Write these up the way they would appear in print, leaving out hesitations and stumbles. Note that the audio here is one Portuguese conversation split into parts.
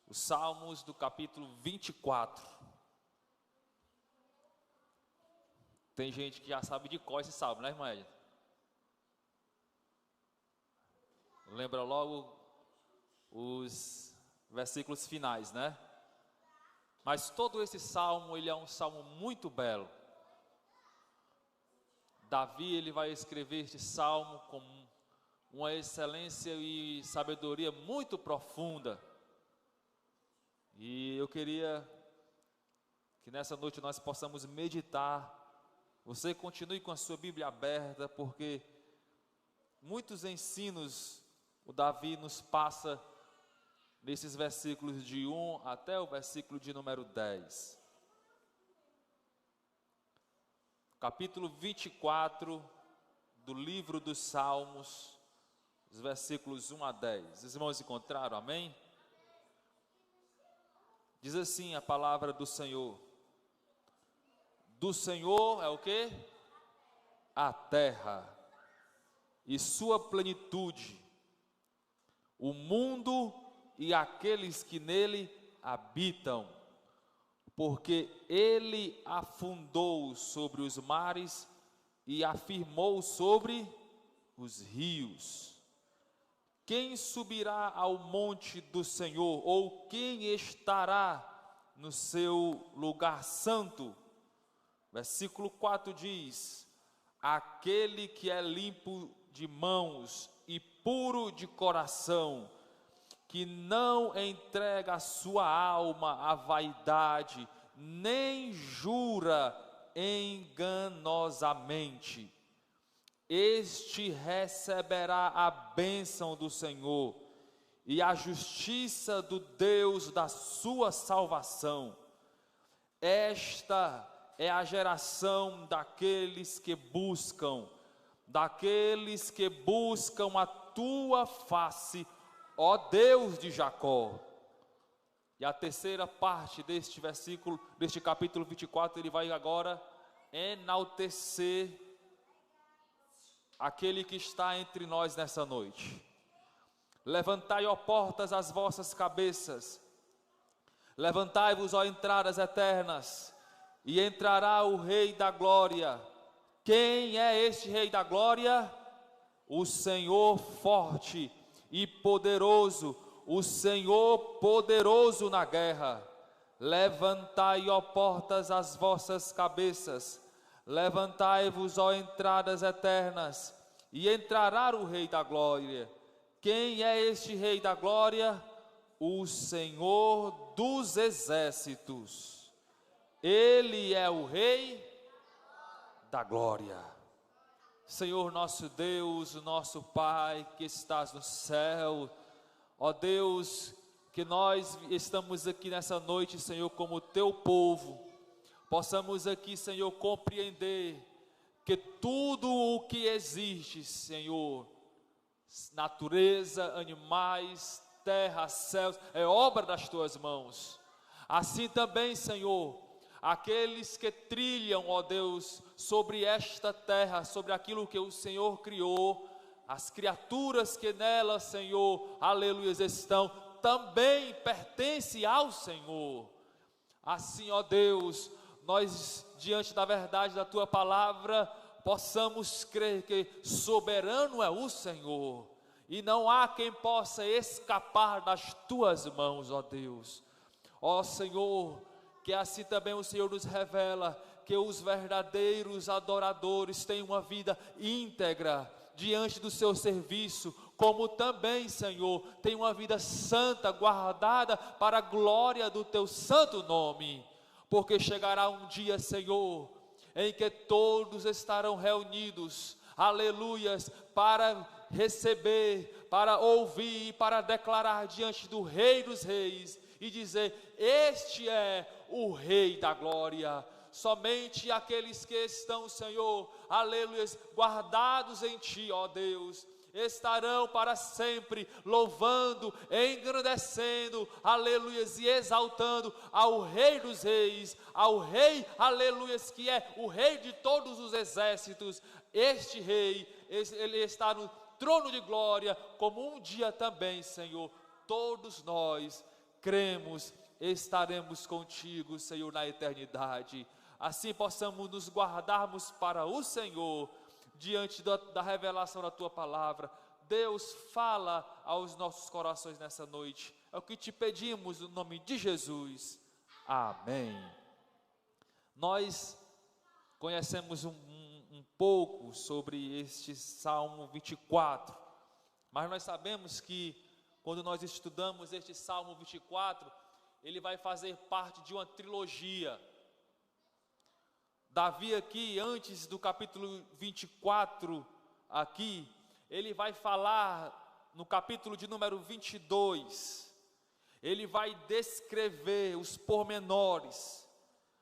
os Salmos do capítulo 24. Tem gente que já sabe de cor esse salmo, né, irmã Edna? Lembra logo os versículos finais, né? Mas todo esse salmo, ele é um salmo muito belo. Davi, ele vai escrever este salmo com uma excelência e sabedoria muito profunda. E eu queria que nessa noite nós possamos meditar. Você continue com a sua Bíblia aberta, porque muitos ensinos o Davi nos passa nesses versículos de 1 até o versículo de número 10. Capítulo 24 do livro dos Salmos, os versículos 1 a 10. Os irmãos encontraram, amém? Diz assim a palavra do Senhor. Do Senhor é o quê? A terra e sua plenitude, o mundo e aqueles que nele habitam, porque ele afundou sobre os mares e afirmou sobre os rios. Quem subirá ao monte do Senhor, ou quem estará no seu lugar santo? Versículo 4 diz: aquele que é limpo de mãos e puro de coração, que não entrega a sua alma à vaidade, nem jura enganosamente. Este receberá a bênção do Senhor e a justiça do Deus da sua salvação. Esta é a geração daqueles que buscam a tua face, ó Deus de Jacó. E a terceira parte deste versículo, deste capítulo 24, ele vai agora enaltecer aquele que está entre nós nessa noite. Levantai, ó portas, as vossas cabeças, levantai-vos, ó entradas eternas, e entrará o Rei da Glória. Quem é este Rei da Glória? O Senhor forte e poderoso, o Senhor poderoso na guerra. Levantai, ó portas, as vossas cabeças, levantai-vos, ó entradas eternas, e entrará o Rei da Glória. Quem é este Rei da Glória? O Senhor dos exércitos. Ele é o Rei da Glória. Senhor nosso Deus, nosso Pai que estás no céu, ó Deus, que nós estamos aqui nessa noite, Senhor, como teu povo, possamos aqui, Senhor, compreender que tudo o que existe, Senhor, natureza, animais, terra, céus, é obra das tuas mãos. Assim também, Senhor, aqueles que trilham, ó Deus, sobre esta terra, sobre aquilo que o Senhor criou, as criaturas que nela, Senhor, aleluia, estão, também pertencem ao Senhor. Assim, ó Deus, nós, diante da verdade da tua palavra, possamos crer que soberano é o Senhor, e não há quem possa escapar das tuas mãos, ó Deus. Ó Senhor, que assim também o Senhor nos revela que os verdadeiros adoradores têm uma vida íntegra diante do seu serviço, como também, Senhor, tem uma vida santa, guardada para a glória do teu santo nome, porque chegará um dia, Senhor, em que todos estarão reunidos, aleluias, para receber, para ouvir, para declarar diante do Rei dos Reis, e dizer: este é o Rei da Glória. Somente aqueles que estão, Senhor, aleluias, guardados em Ti, ó Deus, estarão para sempre louvando, engrandecendo, aleluias, e exaltando ao Rei dos Reis, ao Rei, aleluias, que é o Rei de todos os exércitos. Este Rei, Ele está no trono de glória, como um dia também, Senhor, todos nós cremos, estaremos contigo, Senhor, na eternidade. Assim possamos nos guardarmos para o Senhor, diante da revelação da Tua palavra. Deus, fala aos nossos corações nessa noite. É o que te pedimos no nome de Jesus. Amém. Nós conhecemos um pouco sobre este Salmo 24, mas nós sabemos que quando nós estudamos este Salmo 24, ele vai fazer parte de uma trilogia. Davi aqui, antes do capítulo 24, aqui, ele vai falar no capítulo de número 22, ele vai descrever os pormenores,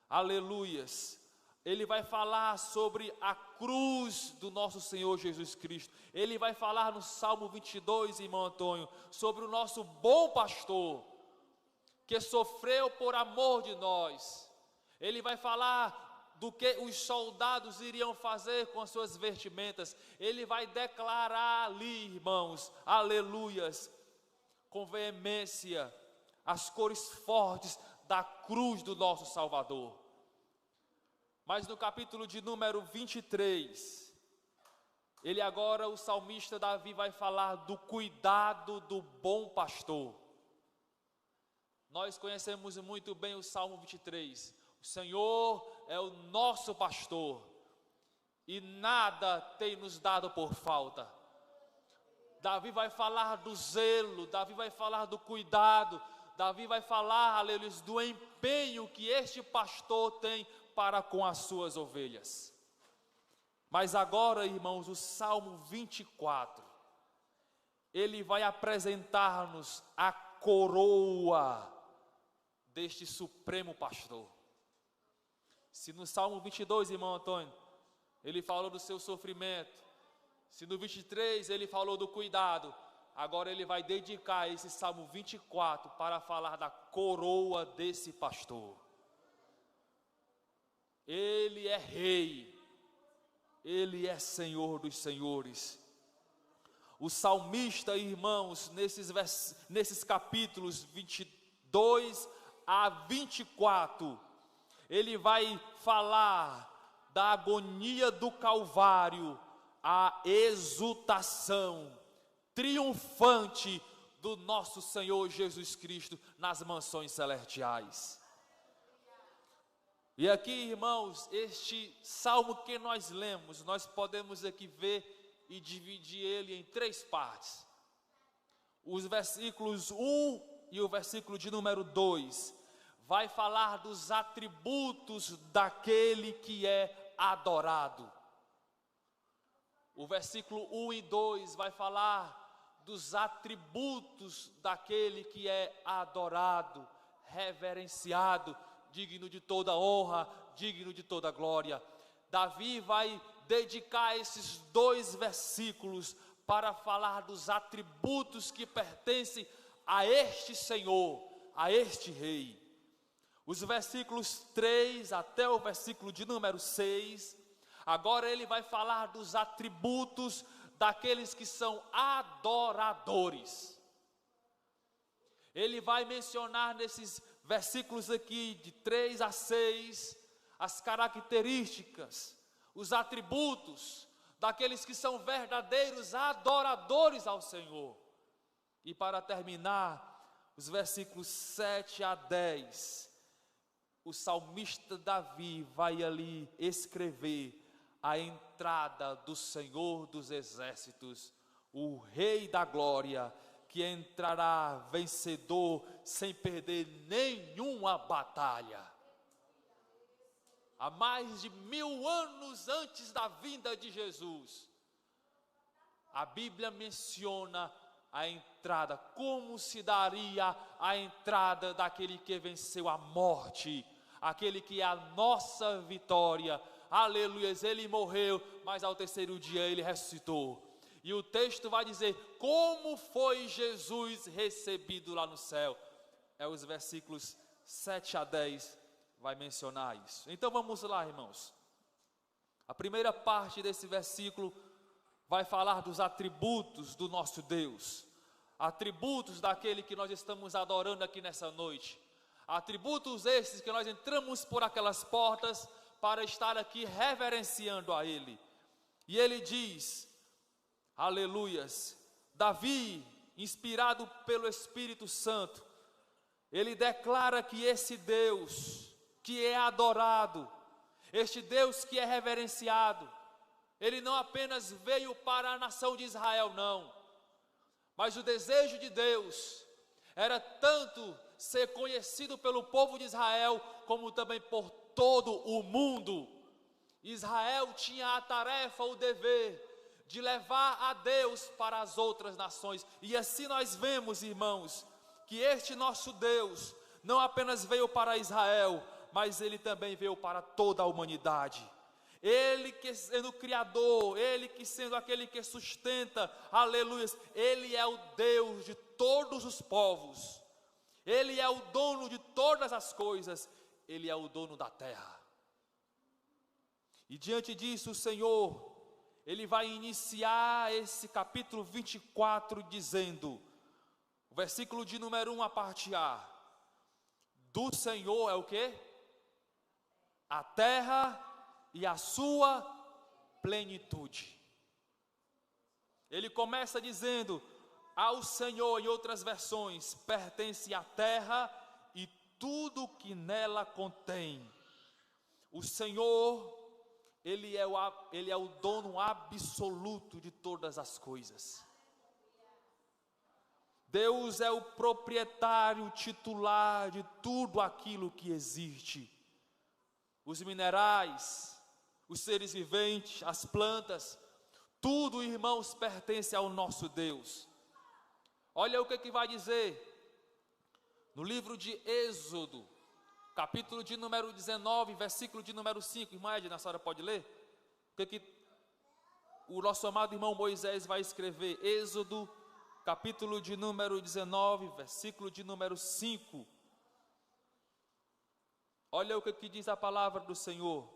aleluias, ele vai falar sobre a cruz do nosso Senhor Jesus Cristo, ele vai falar no Salmo 22, irmão Antônio, sobre o nosso bom pastor, que sofreu por amor de nós. Ele vai falar do que os soldados iriam fazer com as suas vestimentas. Ele vai declarar ali, irmãos, aleluias, com veemência, as cores fortes da cruz do nosso Salvador. Mas no capítulo de número 23, ele agora, o salmista Davi, vai falar do cuidado do bom pastor. Nós conhecemos muito bem o Salmo 23. O Senhor é o nosso pastor e nada tem nos dado por falta. Davi vai falar do zelo, Davi vai falar do cuidado, Davi vai falar, aleluia, do empenho que este pastor tem para com as suas ovelhas. Mas agora, irmãos, o Salmo 24, ele vai apresentar-nos a coroa deste supremo pastor. Se no Salmo 22, irmão Antônio, ele falou do seu sofrimento, se no 23 ele falou do cuidado, agora ele vai dedicar esse Salmo 24 para falar da coroa desse pastor. Ele é rei, ele é Senhor dos senhores. O salmista, irmãos, nesses capítulos 22 a 24, ele vai falar da agonia do Calvário, a exultação triunfante do nosso Senhor Jesus Cristo nas mansões celestiais. E aqui, irmãos, este salmo que nós lemos, nós podemos aqui ver e dividir ele em três partes. Os versículos 1 e o versículo de número 2 vai falar dos atributos daquele que é adorado. O versículo 1 e 2 vai falar dos atributos daquele que é adorado, reverenciado, digno de toda honra, digno de toda glória. Davi vai dedicar esses dois versículos para falar dos atributos que pertencem a este Senhor, a este Rei. Os versículos 3 até o versículo de número 6, agora ele vai falar dos atributos daqueles que são adoradores. Ele vai mencionar nesses versículos aqui, de 3 a 6, as características, os atributos daqueles que são verdadeiros adoradores ao Senhor. E para terminar, os versículos 7 a 10, o salmista Davi vai ali escrever a entrada do Senhor dos exércitos, o Rei da glória, que entrará vencedor sem perder nenhuma batalha. Há mais de 1000 anos antes da vinda de Jesus, a Bíblia menciona a entrada, como se daria a entrada daquele que venceu a morte, aquele que é a nossa vitória. Aleluia, ele morreu, mas ao terceiro dia ele ressuscitou. E o texto vai dizer como foi Jesus recebido lá no céu. Os versículos 7 a 10 vai mencionar isso. Então vamos lá, irmãos. A primeira parte desse versículo vai falar dos atributos do nosso Deus. atributos daquele que nós estamos adorando aqui nessa noite. Atributos esses que nós entramos por aquelas portas para estar aqui reverenciando a Ele. E ele diz, aleluias, Davi, inspirado pelo Espírito Santo, ele declara que esse Deus que é adorado, este Deus que é reverenciado, ele não apenas veio para a nação de Israel, não, mas o desejo de Deus era tanto ser conhecido pelo povo de Israel, como também por todo o mundo. Israel tinha a tarefa, o dever de levar a Deus para as outras nações. E assim nós vemos, irmãos, que este nosso Deus não apenas veio para Israel, mas ele também veio para toda a humanidade. Ele que sendo o Criador, Ele que sendo aquele que sustenta, aleluia, Ele é o Deus de todos os povos, Ele é o dono de todas as coisas, Ele é o dono da terra. E diante disso o Senhor, Ele vai iniciar esse capítulo 24 dizendo, o versículo de número 1 a parte A, do Senhor é o quê? A terra e a sua plenitude. Ele começa dizendo, ao Senhor, em outras versões, pertence a terra e tudo que nela contém. O Senhor, Ele é o dono absoluto de todas as coisas. Deus é o proprietário titular de tudo aquilo que existe. Os minerais, os seres viventes, as plantas, tudo, irmãos, pertence ao nosso Deus. Olha o que vai dizer no livro de Êxodo, capítulo de número 19, versículo de número 5. Irmã Edna, a senhora pode ler? O que o nosso amado irmão Moisés vai escrever? Êxodo, capítulo de número 19, versículo de número 5. Olha o que diz a palavra do Senhor.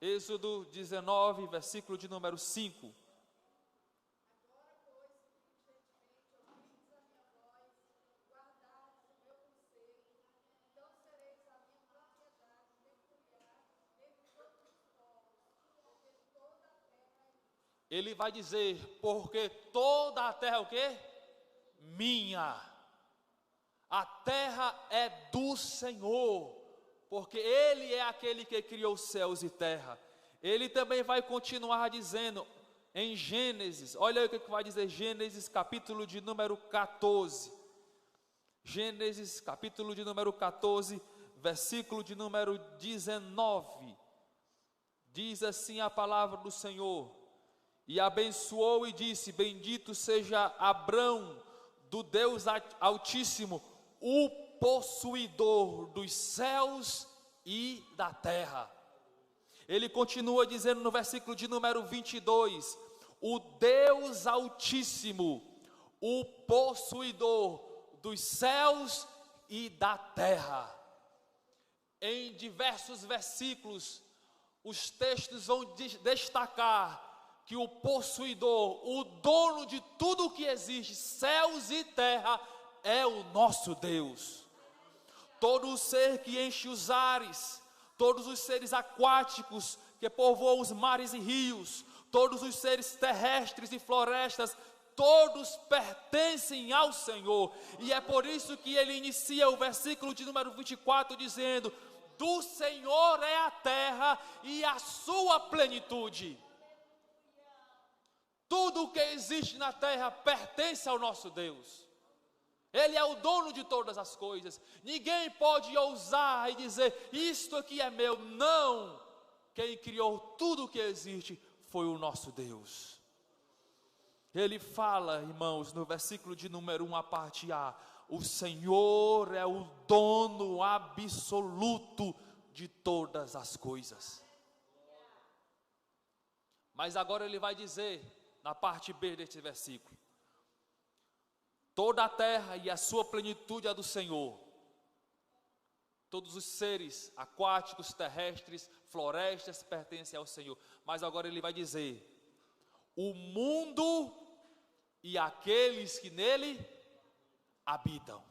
Êxodo 19, versículo de número 5. Ele vai dizer, porque toda a terra é o quê? Minha. A terra é do Senhor, porque Ele é aquele que criou céus e terra. Ele também vai continuar dizendo em Gênesis, olha o que vai dizer Gênesis capítulo de número 14. Gênesis capítulo de número 14, versículo de número 19. Diz assim a palavra do Senhor, e abençoou e disse, bendito seja Abrão, do Deus Altíssimo, o possuidor dos céus e da terra. Ele continua dizendo no versículo de número 22, o Deus Altíssimo, o possuidor dos céus e da terra. Em diversos versículos, os textos vão destacar que o possuidor, o dono de tudo que existe, céus e terra, é o nosso Deus. Todo ser que enche os ares, todos os seres aquáticos que povoam os mares e rios, todos os seres terrestres e florestas, todos pertencem ao Senhor. E é por isso que ele inicia o versículo de número 24 dizendo, do Senhor é a terra e a sua plenitude. Tudo o que existe na terra pertence ao nosso Deus. Ele é o dono de todas as coisas. Ninguém pode ousar e dizer, isto aqui é meu. Não, quem criou tudo o que existe foi o nosso Deus. Ele fala, irmãos, no versículo de número 1, a parte A, o Senhor é o dono absoluto de todas as coisas. Mas agora ele vai dizer, na parte B deste versículo, toda a terra e a sua plenitude é do Senhor. Todos os seres aquáticos, terrestres, florestas pertencem ao Senhor. Mas agora ele vai dizer, o mundo e aqueles que nele habitam.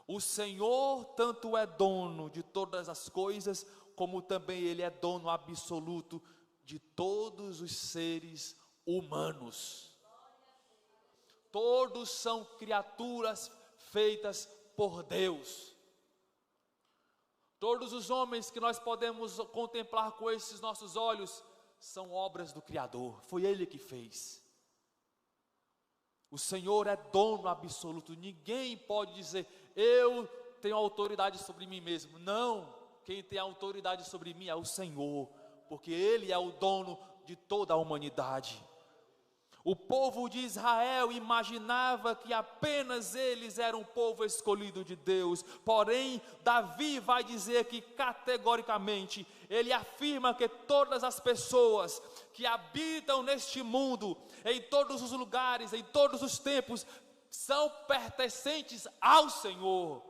O Senhor tanto é dono de todas as coisas, como também Ele é dono absoluto de todos os seres humanos. Todos são criaturas feitas por Deus. Todos os homens que nós podemos contemplar com esses nossos olhos são obras do Criador, foi Ele que fez. O Senhor é dono absoluto, ninguém pode dizer, eu tenho autoridade sobre mim mesmo. Não, quem tem autoridade sobre mim é o Senhor, porque Ele é o dono de toda a humanidade. O povo de Israel imaginava que apenas eles eram um povo escolhido de Deus, porém Davi vai dizer que categoricamente, ele afirma que todas as pessoas que habitam neste mundo, em todos os lugares, em todos os tempos, são pertencentes ao Senhor.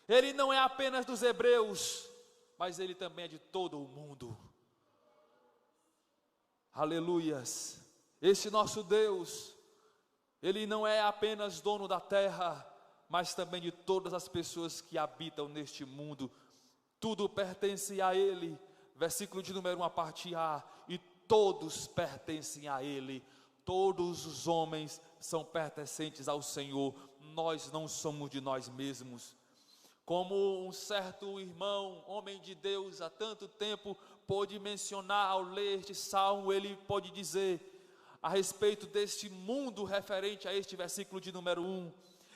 Ele não é apenas dos hebreus, mas Ele também é de todo o mundo. Aleluias. Esse nosso Deus, Ele não é apenas dono da terra, mas também de todas as pessoas que habitam neste mundo. Tudo pertence a Ele. Versículo de número 1, a parte A. E todos pertencem a Ele. Todos os homens são pertencentes ao Senhor. Nós não somos de nós mesmos. Como um certo irmão, homem de Deus, há tanto tempo, pôde mencionar ao ler este salmo, ele pode dizer a respeito deste mundo referente a este versículo de número 1,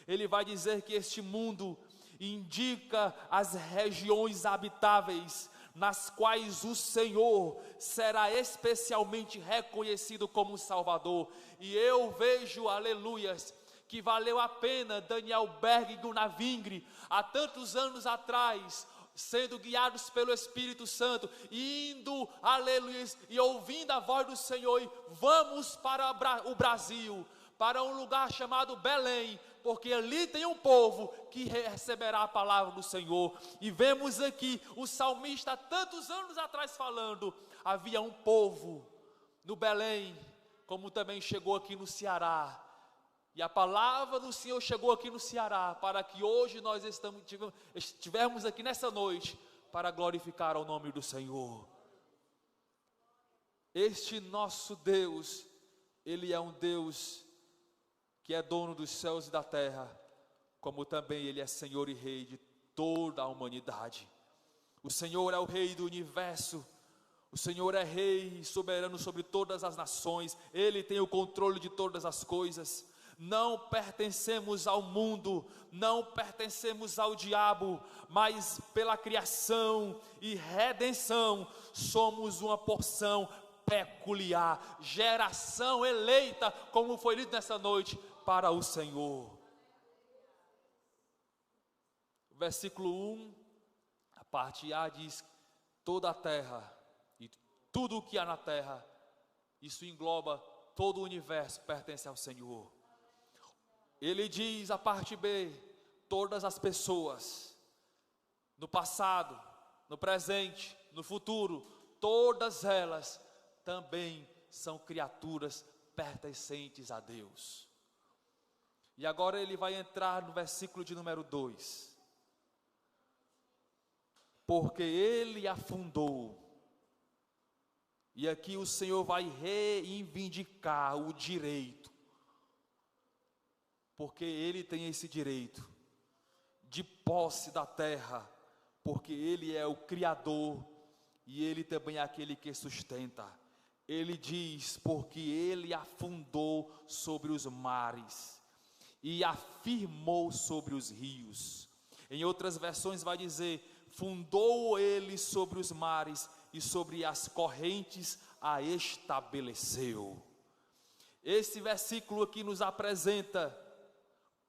ele vai dizer que este mundo indica as regiões habitáveis, nas quais o Senhor será especialmente reconhecido como Salvador. E eu vejo, aleluias, que valeu a pena Daniel Berg e Gunnar Vingre, há tantos anos atrás, sendo guiados pelo Espírito Santo, indo, aleluia, e ouvindo a voz do Senhor, e vamos para o Brasil, para um lugar chamado Belém, porque ali tem um povo que receberá a palavra do Senhor. E vemos aqui o salmista tantos anos atrás falando, havia um povo no Belém, como também chegou aqui no Ceará. E a palavra do Senhor chegou aqui no Ceará, para que hoje nós estivermos aqui nessa noite, para glorificar o nome do Senhor. Este nosso Deus, Ele é um Deus que é dono dos céus e da terra, como também Ele é Senhor e Rei de toda a humanidade. O Senhor é o Rei do universo, o Senhor é Rei e soberano sobre todas as nações, Ele tem o controle de todas as coisas. Não pertencemos ao mundo, não pertencemos ao diabo, mas pela criação e redenção, somos uma porção peculiar, geração eleita, como foi lido nessa noite, para o Senhor. Versículo 1, a parte A diz, toda a terra e tudo o que há na terra, isso engloba todo o universo, pertence ao Senhor. Ele diz a parte B, todas as pessoas, no passado, no presente, no futuro, todas elas também são criaturas pertencentes a Deus. E agora ele vai entrar no versículo de número 2. Porque Ele afundou, e aqui o Senhor vai reivindicar o direito, porque Ele tem esse direito de posse da terra, porque Ele é o Criador, e Ele também é aquele que sustenta. Ele diz, porque Ele afundou sobre os mares, e afirmou sobre os rios. Em outras versões vai dizer, fundou Ele sobre os mares, e sobre as correntes a estabeleceu. Esse versículo aqui nos apresenta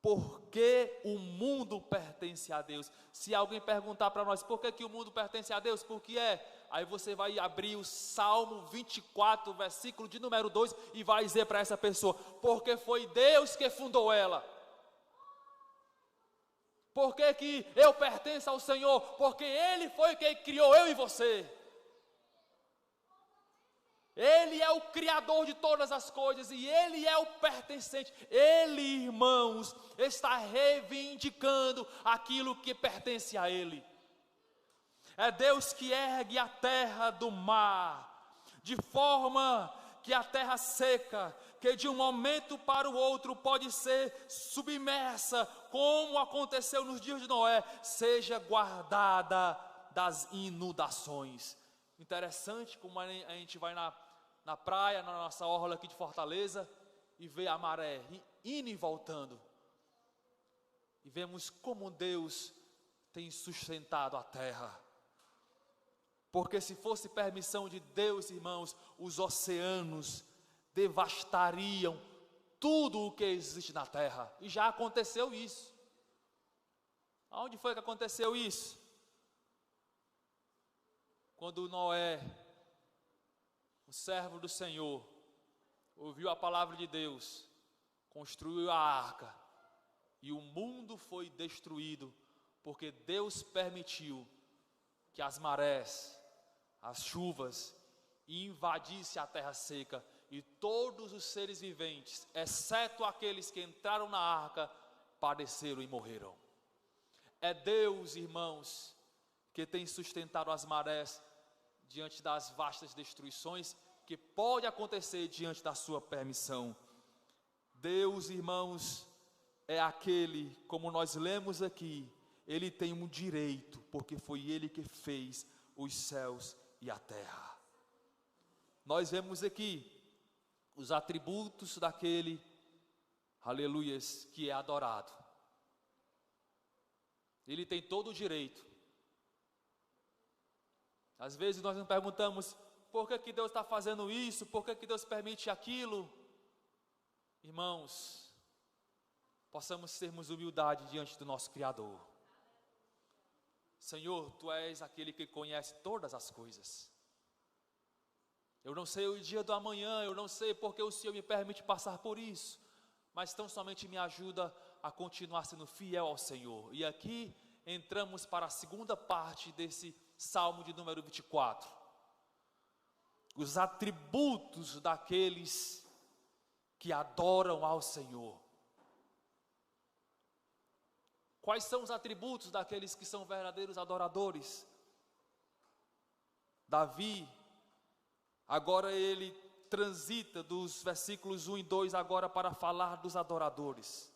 porque o mundo pertence a Deus. Se alguém perguntar para nós, por que o mundo pertence a Deus? Por que é? Aí você vai abrir o Salmo 24, versículo de número 2, e vai dizer para essa pessoa, porque foi Deus que fundou ela. Por que eu pertenço ao Senhor? Porque Ele foi quem criou eu e você. Ele é o Criador de todas as coisas e Ele é o pertencente. Ele, irmãos, está reivindicando aquilo que pertence a Ele. É Deus que ergue a terra do mar, de forma que a terra seca, que de um momento para o outro pode ser submersa, como aconteceu nos dias de Noé, seja guardada das inundações. Interessante como a gente vai na praia, na nossa orla aqui de Fortaleza, e vê a maré indo e voltando. E vemos como Deus tem sustentado a terra. Porque se fosse permissão de Deus, irmãos, os oceanos devastariam tudo o que existe na terra. E já aconteceu isso. Aonde foi que aconteceu isso? Quando Noé, o servo do Senhor, ouviu a palavra de Deus, construiu a arca, e o mundo foi destruído, porque Deus permitiu que as marés, as chuvas, invadissem a terra seca, e todos os seres viventes, exceto aqueles que entraram na arca, padeceram e morreram. É Deus, irmãos, que tem sustentado as marés diante das vastas destruições que pode acontecer diante da sua permissão. Deus, irmãos, é aquele, como nós lemos aqui, Ele tem um direito, porque foi Ele que fez os céus e a terra. Nós vemos aqui os atributos daquele, aleluias, que é adorado. Ele tem todo o direito. Às vezes nós nos perguntamos, por que Deus está fazendo isso? Por que Deus permite aquilo? Irmãos, possamos termos humildade diante do nosso Criador. Senhor, Tu és aquele que conhece todas as coisas. Eu não sei o dia do amanhã, eu não sei porque o Senhor me permite passar por isso, mas tão somente me ajuda a continuar sendo fiel ao Senhor. E aqui entramos para a segunda parte desse Salmo de número 24. Os atributos daqueles que adoram ao Senhor. Quais são os atributos daqueles que são verdadeiros adoradores? Davi, agora ele transita dos versículos 1 e 2 agora para falar dos adoradores.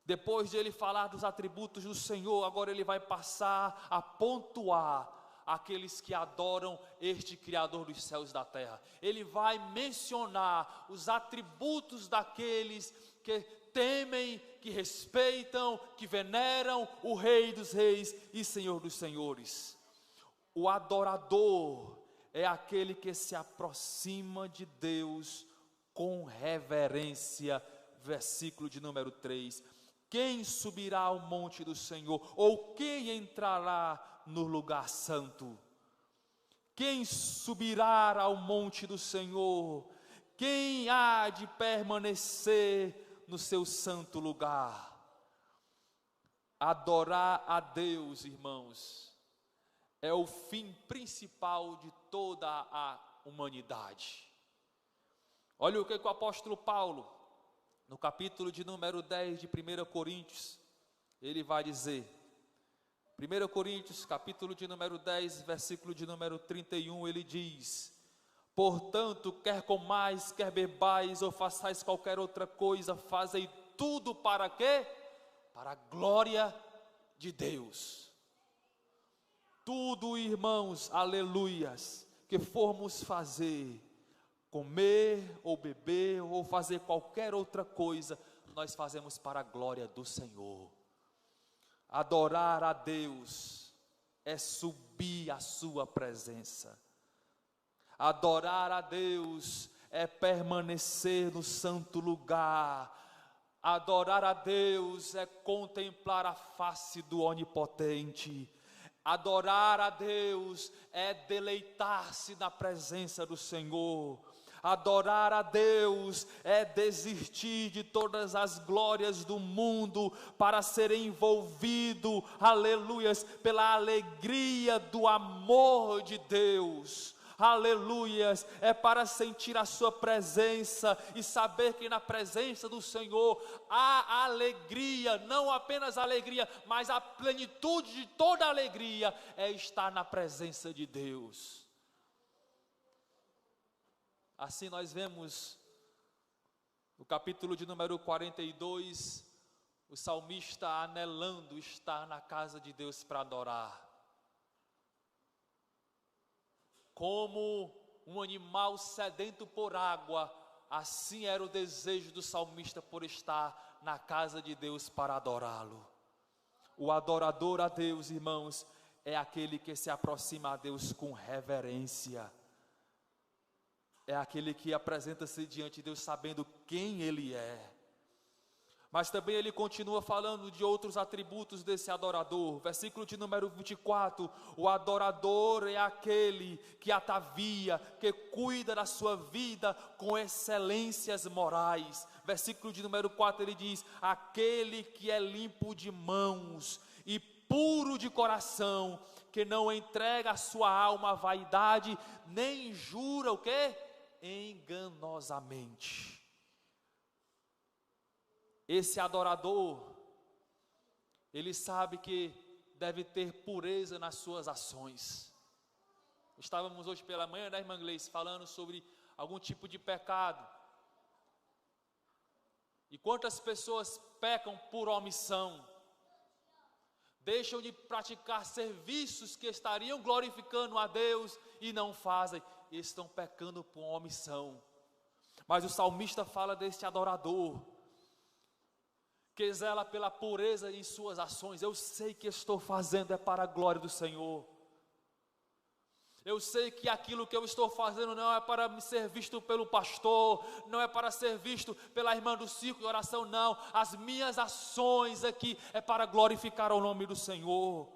Depois de ele falar dos atributos do Senhor, agora ele vai passar a pontuar aqueles que adoram este Criador dos céus e da terra. Ele vai mencionar os atributos daqueles que temem, que respeitam, que veneram o Rei dos reis e Senhor dos senhores. O adorador é aquele que se aproxima de Deus com reverência. Versículo de número 3. Quem subirá ao monte do Senhor? Ou quem entrará no lugar santo? Quem subirá ao monte do Senhor? Quem há de permanecer no seu santo lugar? Adorar a Deus, irmãos, é o fim principal de toda a humanidade. Olha o que o apóstolo Paulo, no capítulo de número 10 de 1 Coríntios, ele vai dizer, 1 Coríntios, capítulo de número 10, versículo de número 31, ele diz: portanto, quer comais, quer bebais, ou façais qualquer outra coisa, fazei tudo para quê? Para a glória de Deus. Tudo, irmãos, aleluias, que formos fazer, comer ou beber ou fazer qualquer outra coisa, nós fazemos para a glória do Senhor. Adorar a Deus é subir à sua presença. Adorar a Deus é permanecer no santo lugar. Adorar a Deus é contemplar a face do Onipotente. Adorar a Deus é deleitar-se na presença do Senhor. Adorar a Deus é desistir de todas as glórias do mundo para ser envolvido, aleluias, pela alegria do amor de Deus. aleluias, é para sentir a sua presença e saber que na presença do Senhor há alegria, não apenas alegria, mas a plenitude de toda alegria é estar na presença de Deus. Assim nós vemos no capítulo de número 42, o salmista anelando estar na casa de Deus para adorar. Como um animal sedento por água, assim era o desejo do salmista por estar na casa de Deus para adorá-lo. O adorador a Deus, irmãos, é aquele que se aproxima a Deus com reverência. É aquele que apresenta-se diante de Deus sabendo quem Ele é. Mas também ele continua falando de outros atributos desse adorador. Versículo de número 24, o adorador é aquele que atavia, que cuida da sua vida com excelências morais. Versículo de número 4 ele diz, aquele que é limpo de mãos e puro de coração, que não entrega a sua alma à vaidade, nem jura o quê? Enganosamente. Esse adorador, ele sabe que deve ter pureza nas suas ações. Estávamos hoje pela manhã, né, irmã Gleice, falando sobre algum tipo de pecado. E quantas pessoas pecam por omissão, deixam de praticar serviços que estariam glorificando a Deus e não fazem, e estão pecando por omissão. Mas o salmista fala deste adorador, que zela pela pureza em suas ações. Eu sei que estou fazendo é para a glória do Senhor. Eu sei que aquilo que eu estou fazendo não é para ser visto pelo pastor, não é para ser visto pela irmã do círculo de oração, não. As minhas ações aqui é para glorificar o nome do Senhor.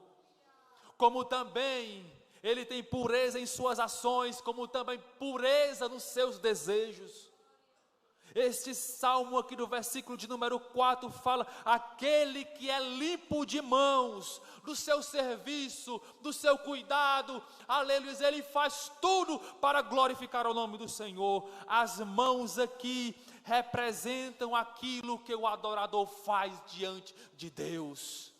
Como também ele tem pureza em suas ações, como também pureza nos seus desejos. Este salmo aqui do versículo de número 4 fala, aquele que é limpo de mãos, do seu serviço, do seu cuidado, aleluia, ele faz tudo para glorificar o nome do Senhor. As mãos aqui representam aquilo que o adorador faz diante de Deus.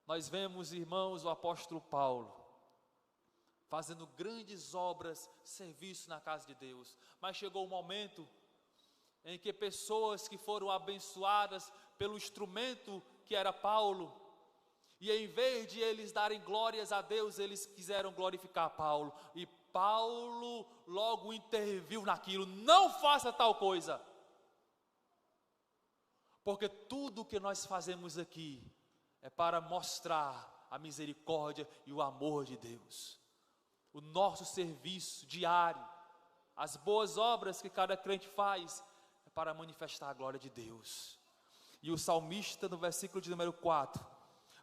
Nós vemos, irmãos, o apóstolo Paulo fazendo grandes obras, serviço na casa de Deus. Mas chegou um momento em que pessoas que foram abençoadas pelo instrumento que era Paulo, e em vez de eles darem glórias a Deus, eles quiseram glorificar Paulo. E Paulo logo interviu naquilo, não faça tal coisa. Porque tudo que nós fazemos aqui é para mostrar a misericórdia e o amor de Deus. O nosso serviço diário, as boas obras que cada crente faz, é para manifestar a glória de Deus. E o salmista no versículo de número 4,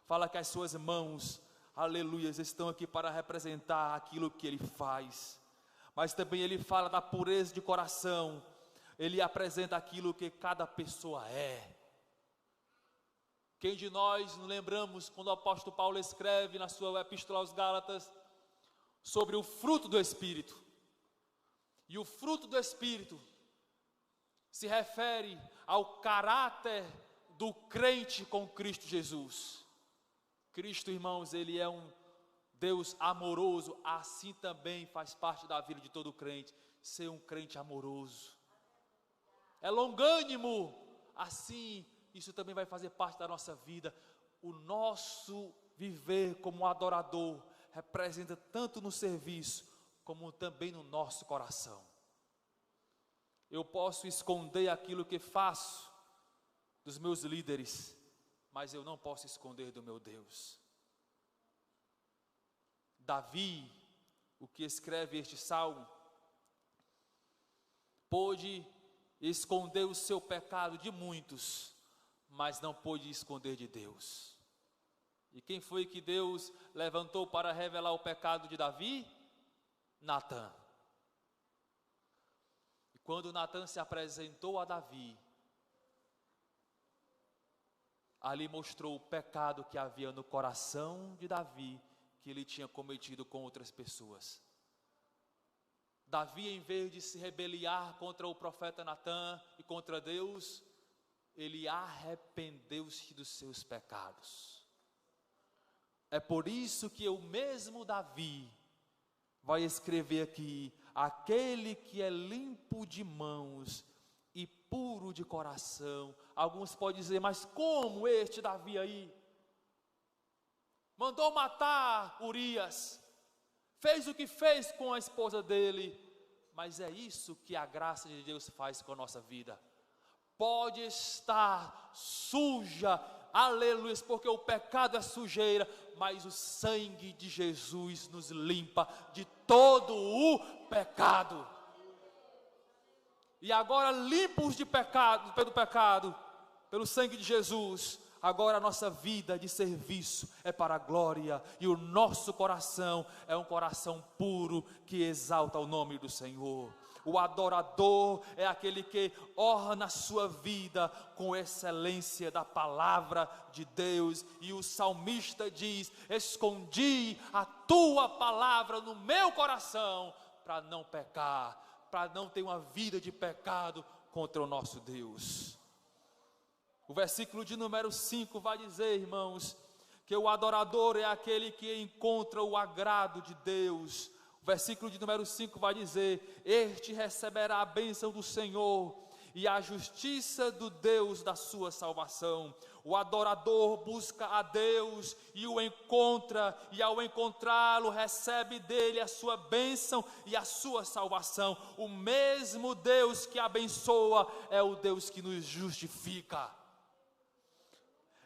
fala que as suas mãos, aleluias, estão aqui para representar aquilo que ele faz. Mas também ele fala da pureza de coração, ele apresenta aquilo que cada pessoa é. Quem de nós não lembramos quando o apóstolo Paulo escreve na sua epístola aos Gálatas, sobre o fruto do Espírito? E o fruto do Espírito se refere ao caráter do crente com Cristo Jesus. Cristo, irmãos, ele é um Deus amoroso, assim também faz parte da vida de todo crente, ser um crente amoroso. É longânimo, assim, isso também vai fazer parte da nossa vida. O nosso viver como adorador representa tanto no serviço, como também no nosso coração. Eu posso esconder aquilo que faço dos meus líderes, mas eu não posso esconder do meu Deus. Davi, o que escreve este salmo, pôde esconder o seu pecado de muitos, mas não pôde esconder de Deus. E quem foi que Deus levantou para revelar o pecado de Davi? Natã. E quando Natã se apresentou a Davi, ali mostrou o pecado que havia no coração de Davi, que ele tinha cometido com outras pessoas. Davi, em vez de se rebeliar contra o profeta Natã e contra Deus, ele arrependeu-se dos seus pecados. É por isso que o mesmo Davi vai escrever aqui: aquele que é limpo de mãos e puro de coração. Alguns podem dizer, mas como este Davi aí? Mandou matar Urias, fez o que fez com a esposa dele, mas é isso que a graça de Deus faz com a nossa vida. Pode estar suja, aleluia, porque o pecado é sujeira, mas o sangue de Jesus nos limpa de todo o pecado. E agora, limpos de pecado, pelo sangue de Jesus, agora a nossa vida de serviço é para a glória, e o nosso coração é um coração puro que exalta o nome do Senhor. O adorador é aquele que orna a sua vida com excelência da palavra de Deus. E o salmista diz: escondi a tua palavra no meu coração, para não pecar, para não ter uma vida de pecado contra o nosso Deus. O versículo de número 5 vai dizer, irmãos, que o adorador é aquele que encontra o agrado de Deus. O versículo de número 5 vai dizer: este receberá a bênção do Senhor e a justiça do Deus da sua salvação. O adorador busca a Deus e o encontra, e ao encontrá-lo recebe dele a sua bênção e a sua salvação. O mesmo Deus que abençoa é o Deus que nos justifica.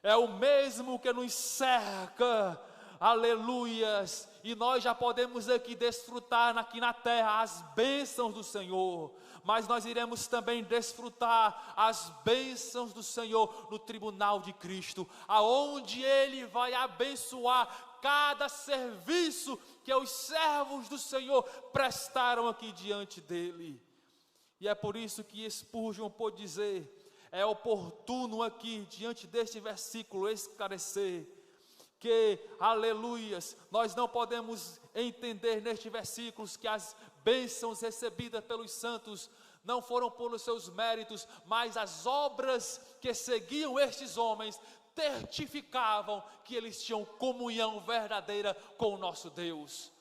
É o mesmo que nos cerca, aleluias, e nós já podemos aqui desfrutar aqui na terra as bênçãos do Senhor, mas nós iremos também desfrutar as bênçãos do Senhor no tribunal de Cristo, aonde Ele vai abençoar cada serviço que os servos do Senhor prestaram aqui diante dEle. E é por isso que Spurgeon pôde dizer: é oportuno aqui, diante deste versículo, esclarecer que, aleluias, nós não podemos entender neste versículo que as bênçãos recebidas pelos santos não foram pelos seus méritos, mas as obras que seguiam estes homens certificavam que eles tinham comunhão verdadeira com o nosso Deus.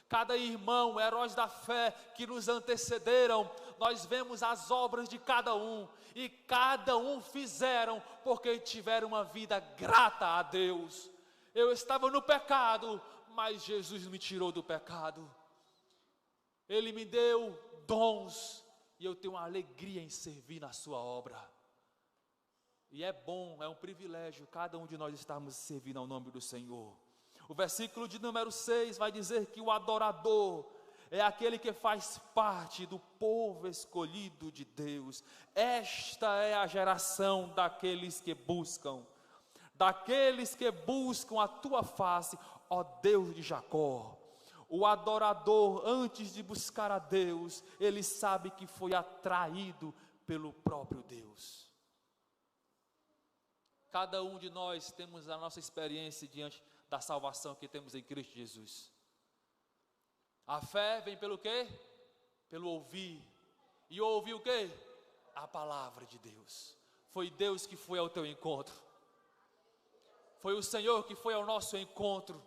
Cada irmão, heróis da fé que nos antecederam, nós vemos as obras de cada um, e cada um fizeram porque tiveram uma vida grata a Deus. Eu estava no pecado, mas Jesus me tirou do pecado. Ele me deu dons, e eu tenho uma alegria em servir na sua obra. E é bom, é um privilégio cada um de nós estarmos servindo ao nome do Senhor. O versículo de número 6 vai dizer que o adorador é aquele que faz parte do povo escolhido de Deus. Esta é a geração daqueles que buscam a tua face, ó Deus de Jacó. O adorador, antes de buscar a Deus, ele sabe que foi atraído pelo próprio Deus. Cada um de nós temos a nossa experiência diante da salvação que temos em Cristo Jesus. A fé vem pelo quê? Pelo ouvir. E ouvir o quê? A palavra de Deus. Foi Deus que foi ao teu encontro. Foi o Senhor que foi ao nosso encontro.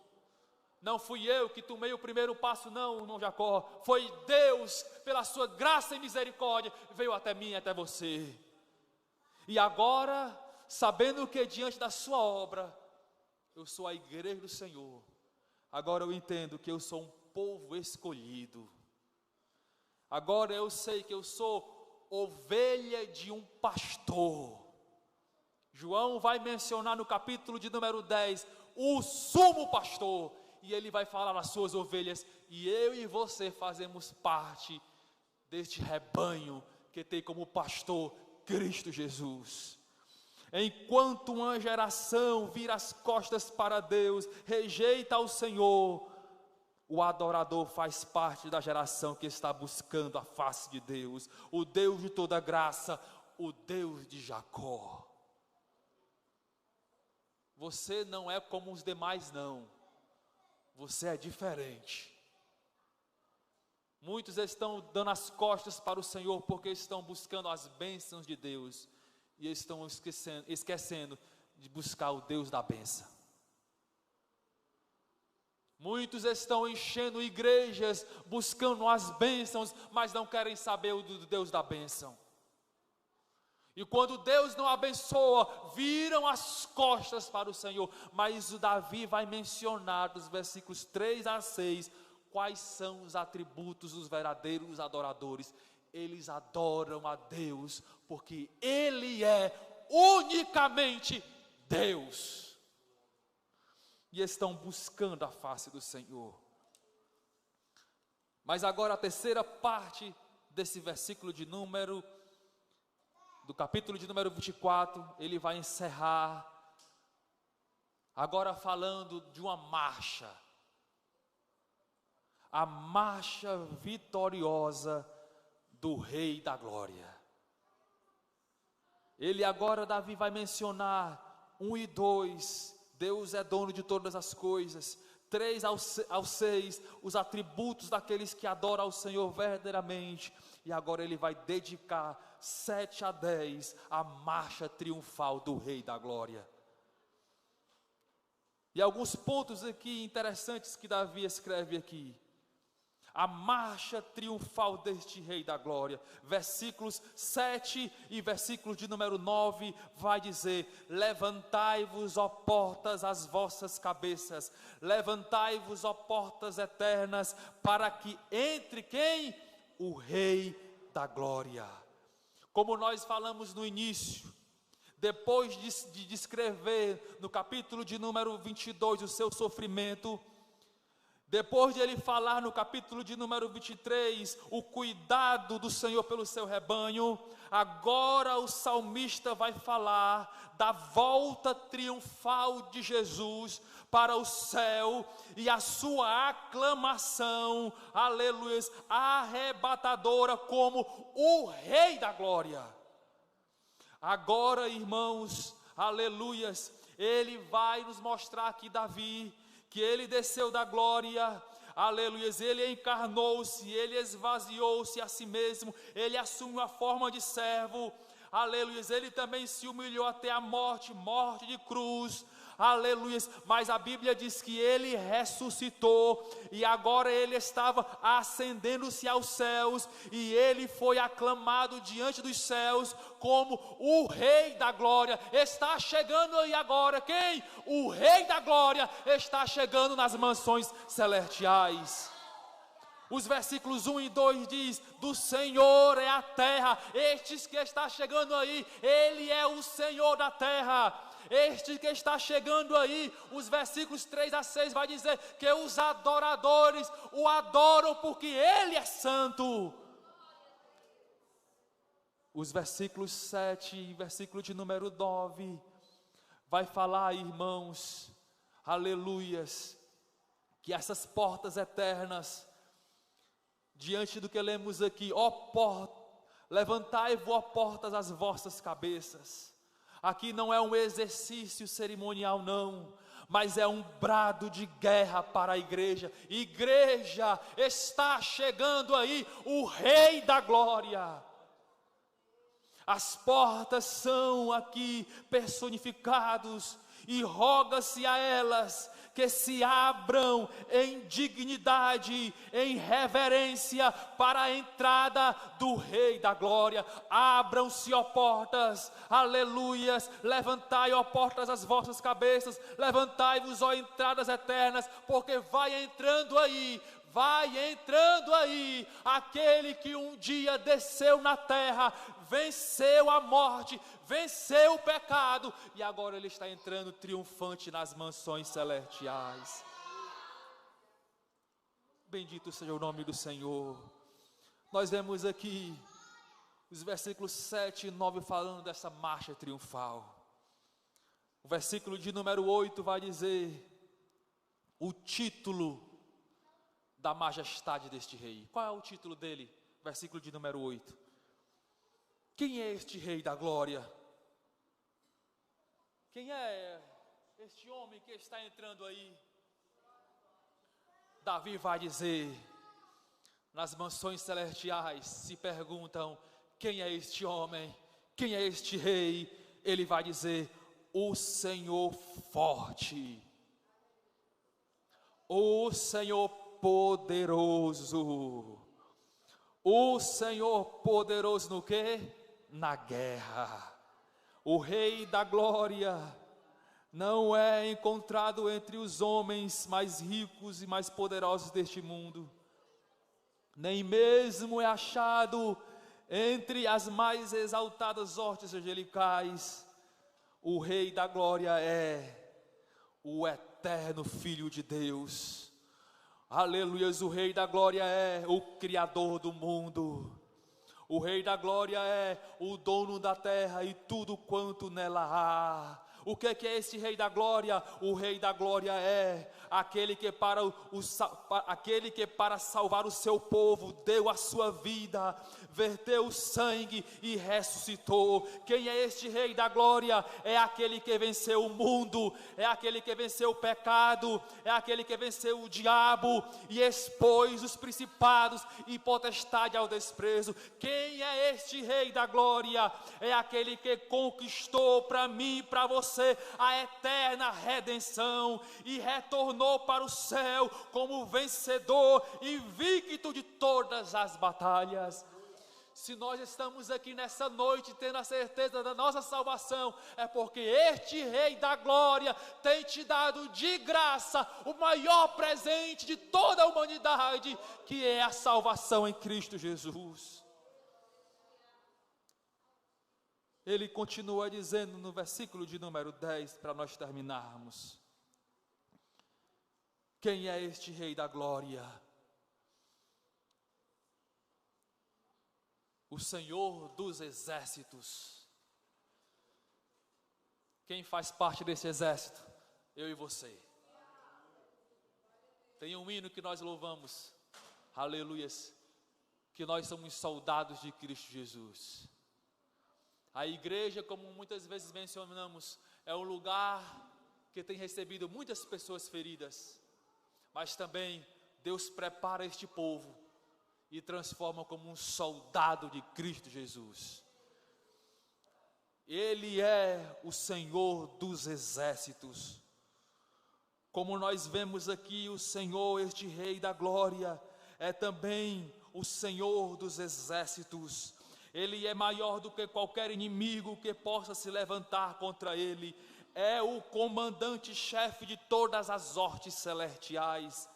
Não fui eu que tomei o primeiro passo, não, irmão Jacó. Foi Deus, pela sua graça e misericórdia, veio até mim e até você. E agora, sabendo que diante da sua obra, eu sou a igreja do Senhor, agora eu entendo que eu sou um povo escolhido. Agora eu sei que eu sou ovelha de um pastor. João vai mencionar no capítulo de número 10, o sumo pastor, e ele vai falar das suas ovelhas, e eu e você fazemos parte deste rebanho que tem como pastor Cristo Jesus. Enquanto uma geração vira as costas para Deus, rejeita o Senhor, o adorador faz parte da geração que está buscando a face de Deus, o Deus de toda graça, o Deus de Jacó. Você não é como os demais, não. você é diferente. Muitos estão dando as costas para o Senhor porque estão buscando as bênçãos de Deus e estão esquecendo de buscar o Deus da bênção. Muitos estão enchendo igrejas buscando as bênçãos, mas não querem saber do Deus da bênção. E quando Deus não abençoa, viram as costas para o Senhor. Mas o Davi vai mencionar dos versículos 3 a 6, quais são os atributos dos verdadeiros adoradores. Eles adoram a Deus, porque Ele é unicamente Deus. E estão buscando a face do Senhor. Mas agora a terceira parte desse versículo do capítulo de número 24, ele vai encerrar, agora falando de uma marcha, a marcha vitoriosa do Rei da Glória. Ele agora, Davi vai mencionar 1 e 2, Deus é dono de todas as coisas. 3 ao 6, os atributos daqueles que adoram ao Senhor verdadeiramente. E agora ele vai dedicar 7 a 10 a marcha triunfal do Rei da Glória. E alguns pontos aqui interessantes que Davi escreve aqui. A marcha triunfal deste Rei da Glória. Versículos 7 e versículos de número 9 vai dizer: levantai-vos, ó portas, as vossas cabeças, levantai-vos, ó portas eternas, para que entre quem? O Rei da Glória. Como nós falamos no início, depois de descrever no capítulo de número 22 o seu sofrimento, depois de ele falar no capítulo de número 23, o cuidado do Senhor pelo seu rebanho, agora o salmista vai falar da volta triunfal de Jesus para o céu e a sua aclamação, aleluia, arrebatadora como o Rei da Glória. Agora, irmãos, aleluias, ele vai nos mostrar aqui Davi, que ele desceu da glória, aleluia, ele encarnou-se, ele esvaziou-se a si mesmo, ele assumiu a forma de servo, aleluia, ele também se humilhou até a morte de cruz, aleluia, mas a Bíblia diz que ele ressuscitou, e agora ele estava ascendendo-se aos céus, e ele foi aclamado diante dos céus, como o Rei da Glória. Está chegando aí agora, quem? O Rei da Glória está chegando nas mansões celestiais. Os versículos 1 e 2 diz: do Senhor é a terra, estes que está chegando aí, Ele é o Senhor da terra. Este que está chegando aí, os versículos 3 a 6 vai dizer que os adoradores o adoram porque Ele é santo. Os versículos 7 e versículo de número 9 vai falar, irmãos, aleluias, que essas portas eternas, diante do que lemos aqui, levantai-vos, ó portas, as vossas cabeças. Aqui não é um exercício cerimonial, não, mas é um brado de guerra para a igreja. Igreja, está chegando aí o Rei da Glória. As portas são aqui personificados, e roga-se a elas que se abram em dignidade, em reverência para a entrada do Rei da Glória. Abram-se, ó portas, aleluias, levantai, ó portas, as vossas cabeças, levantai-vos, ó entradas eternas, porque vai entrando aí aquele que um dia desceu na terra, venceu a morte, venceu o pecado, e agora ele está entrando triunfante nas mansões celestiais. Bendito seja o nome do Senhor. Nós vemos aqui os versículos 7 e 9 falando dessa marcha triunfal. O versículo de número 8 vai dizer o título da majestade deste rei. Qual é o título dele? Versículo de número 8. Quem é este Rei da Glória? Quem é este homem que está entrando aí? Davi vai dizer, nas mansões celestiais se perguntam, quem é este homem? Quem é este rei? Ele vai dizer, o Senhor forte, o Senhor poderoso, o Senhor poderoso no quê? Na guerra. O Rei da glória não é encontrado entre os homens mais ricos e mais poderosos deste mundo, nem mesmo é achado entre as mais exaltadas hostes angelicais. O Rei da glória é o eterno Filho de Deus. Aleluias, o Rei da glória é o Criador do mundo. O Rei da glória é o dono da terra e tudo quanto nela há. O que é esse Rei da glória? O Rei da glória é aquele que para salvar o seu povo deu a sua vida, verteu o sangue e ressuscitou. Quem é este Rei da glória? É aquele que venceu o mundo, é aquele que venceu o pecado, é aquele que venceu o diabo e expôs os principados e potestade ao desprezo. Quem é este Rei da glória? É aquele que conquistou para mim e para você a eterna redenção e retornou para o céu como vencedor invicto de todas as batalhas. Se nós estamos aqui nessa noite tendo a certeza da nossa salvação, é porque este Rei da glória tem te dado de graça o maior presente de toda a humanidade, que é a salvação em Cristo Jesus. Ele continua dizendo no versículo de número 10, para nós terminarmos: quem é este Rei da glória? O Senhor dos exércitos. Quem faz parte desse exército? Eu e você. Tem um hino que nós louvamos, aleluias, que nós somos soldados de Cristo Jesus. A igreja, como muitas vezes mencionamos, é um lugar que tem recebido muitas pessoas feridas, mas também Deus prepara este povo e transforma como um soldado de Cristo Jesus. Ele é o Senhor dos exércitos. Como nós vemos aqui, o Senhor, este Rei da glória, é também o Senhor dos exércitos. Ele é maior do que qualquer inimigo que possa se levantar contra ele. É o comandante-chefe de todas as hostes celestiais.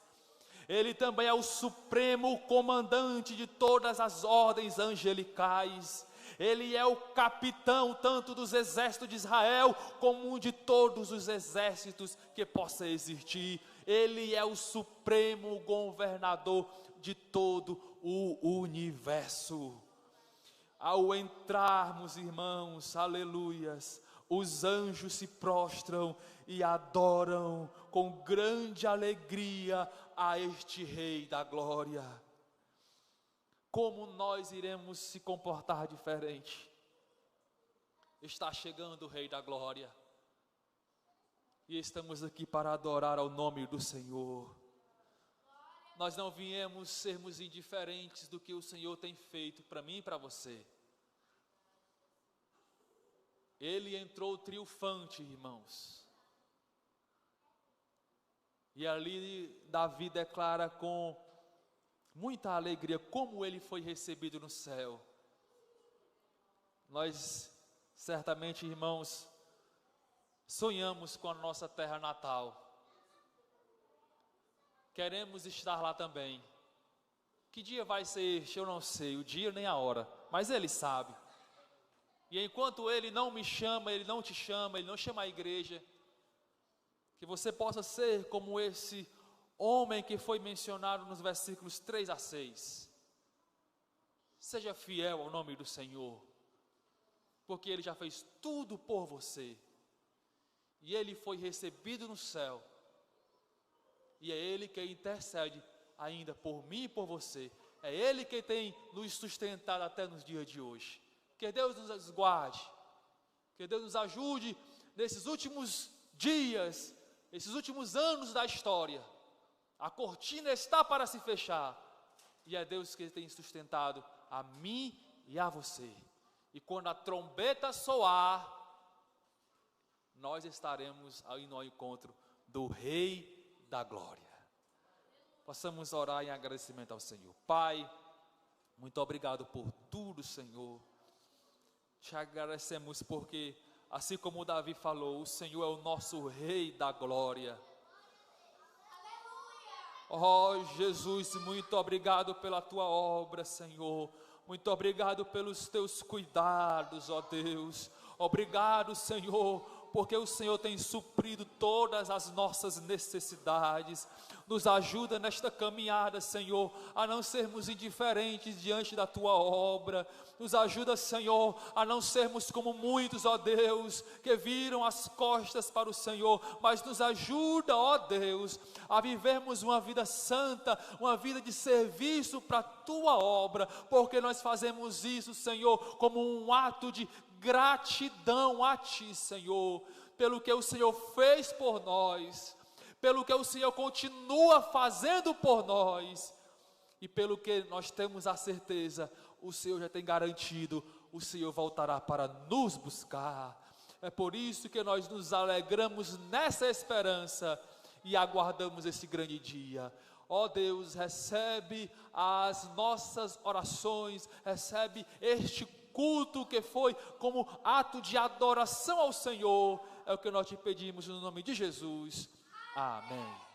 Ele também é o supremo comandante de todas as ordens angelicais. Ele é o capitão tanto dos exércitos de Israel como de todos os exércitos que possa existir. Ele é o supremo governador de todo o universo. Ao entrarmos, irmãos, aleluias, os anjos se prostram e adoram com grande alegria a este Rei da glória. Como nós iremos se comportar diferente? Está chegando o Rei da glória e estamos aqui para adorar ao nome do Senhor. Nós não viemos sermos indiferentes do que o Senhor tem feito para mim e para você. Ele entrou triunfante, irmãos. E ali Davi declara com muita alegria como ele foi recebido no céu. Nós certamente, irmãos, sonhamos com a nossa terra natal. Queremos estar lá também. Que dia vai ser este? Eu não sei o dia nem a hora, mas Ele sabe. E enquanto Ele não me chama, Ele não te chama, Ele não chama a igreja, que você possa ser como esse homem que foi mencionado nos versículos 3 a 6. Seja fiel ao nome do Senhor, porque Ele já fez tudo por você, e Ele foi recebido no céu, e é Ele que intercede ainda por mim e por você. É Ele que tem nos sustentado até nos dias de hoje. Que Deus nos guarde, que Deus nos ajude nesses últimos dias, esses últimos anos da história, A cortina está para se fechar. E é Deus que tem sustentado a mim e a você. E quando a trombeta soar, nós estaremos aí no encontro do Rei da Glória. Possamos orar em agradecimento ao Senhor. Pai, muito obrigado por tudo, Senhor. Te agradecemos porque, assim como Davi falou, o Senhor é o nosso Rei da Glória. Oh Jesus, muito obrigado pela tua obra, Senhor. Muito obrigado pelos teus cuidados, ó Deus. Obrigado, Senhor, porque o Senhor tem suprido todas as nossas necessidades. Nos ajuda nesta caminhada, Senhor, a não sermos indiferentes diante da tua obra. Nos ajuda, Senhor, a não sermos como muitos, ó Deus, que viram as costas para o Senhor, mas nos ajuda, ó Deus, a vivermos uma vida santa, uma vida de serviço para a tua obra, porque nós fazemos isso, Senhor, como um ato de gratidão a ti, Senhor, pelo que o Senhor fez por nós, pelo que o Senhor continua fazendo por nós, e pelo que nós temos a certeza, o Senhor já tem garantido, o Senhor voltará para nos buscar. É por isso que nós nos alegramos nessa esperança e aguardamos esse grande dia. Ó Deus, recebe as nossas orações, recebe este culto que foi como ato de adoração ao Senhor. É o que nós te pedimos no nome de Jesus. Amém.